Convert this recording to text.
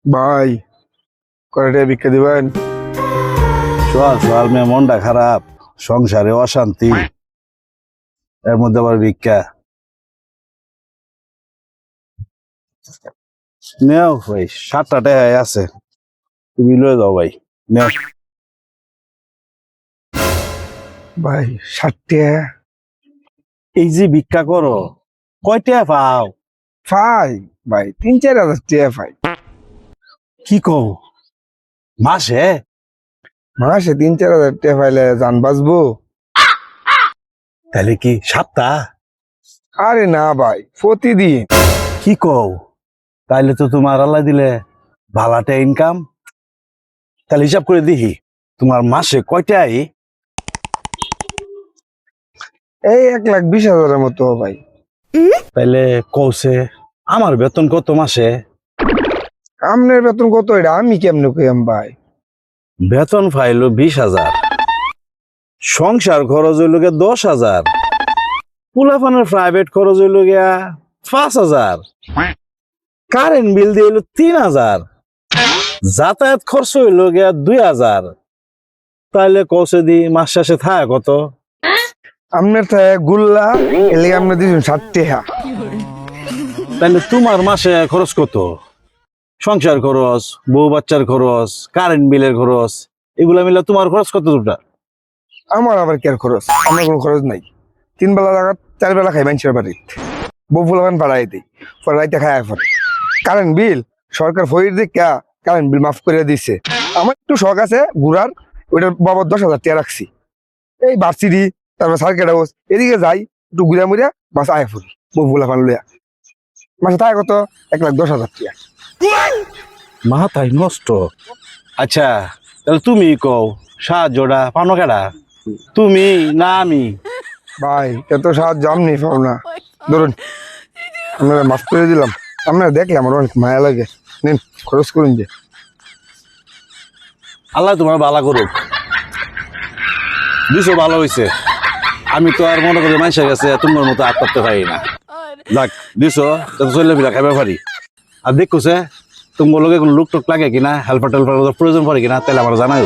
ভাই কয়টা ভিক্ষা দিবেন? সোয়াল সোয়াল মেয়ে মনটা খারাপ, সংসারে অশান্তি, এর মধ্যে আবার ভিক্ষা। নেও ভাই, 7টা টাকা আছে, তুমি লয়ে যাও ভাই, নেও। ভাই 60 এই যে ভিক্ষা করো, কয়টা পাও? পাই ভাই, 3-4 হাজার টাকা পাই কি কও মাসে? মাসে। 3-4 হাজার টাকা পাইলে জান বাঁচবো? তাহলে কি সপ্তাহ? আরে না ভাই, প্রতিদিন। কি কও, তাইলে তো তোমার আল্লাহ দিলে ভালাটা ইনকাম। তাহলে হিসাব করে দেখি তোমার মাসে কয়টা আই? এই 1,20,000-এর মতো ভাই। তাইলে কৌছে আমার বেতন কত মাসে? আপনার বেতন কত? এটা আমি কেমনে কইম ভাই? বেতন পাইলো 20,000, সংসার খরচ হইল গিয়া 10,000, পোলাপানের প্রাইভেট খরচ হইল গিয়া 5,000, কারেন্ট বিল দিয়ে হইলো 3,000, যাতায়াত খরচ হইল গিয়া 2,000। তাইলে কৌছে দি মাস শেষে থাকে কত? আপনার থাকে গুল্লা, এলে আপনি দিয়েছেন 60 টাকা। তাইলে তোমার মাসে খরচ কত? সংসার খরচ, বউ বাচ্চার খরচ, কারেন্ট বিলের খরচ, এগুলা মিলে তোমার খরচ কত দুটা? আমার আবার কি আর খরচ? আমার কোনো খরচ নাই। 3 বেলা জায়গা 4 বেলা খাই মানুষের বাড়ি, বউ ফুলাবান পাড়াই দিই, পরে রাইতে খায় পরে। কারেন্ট বিল সরকার ফইর দিয়ে কারেন্ট বিল মাফ করে দিছে। আমার একটু শখ আছে ঘুরার, ওইটার বাবদ 10,000 টাকা রাখছি। এই বার্সিডি, তারপর সার্কেট হাউস, এদিকে যাই একটু ঘুরা মুড়া, বাস আয় ফুরি বউ ফুলাবান লইয়া। মাসে থাকে কত? 1,10,000 টাকা। মাথায় নষ্ট। আচ্ছা, তাহলে তুমি কও সাহায্যটা পানো কেডা? তুমি না আমি? ভাই এত সাহায্য আমি পাও না, ধরুন আপনারা মাফ করে দিলাম। আপনারা দেখলে আমার অনেক মায়া লাগে, নিন খরচ করুন যে। আল্লাহ তোমার ভালো করুক, দিছো ভালো হয়েছে। আমি তো আর মনে করি মানুষের কাছে তোমার মতো আট করতে পারি না। যাক দিছো, চলে ফিরা খাইবার পারি। আর দেখছে তোমার লগে কোনো লুক টুক লাগে কিনা, হেল্পার টেল্পার প্রয়োজন পড়ে কিনা, তাহলে আমার জানাই।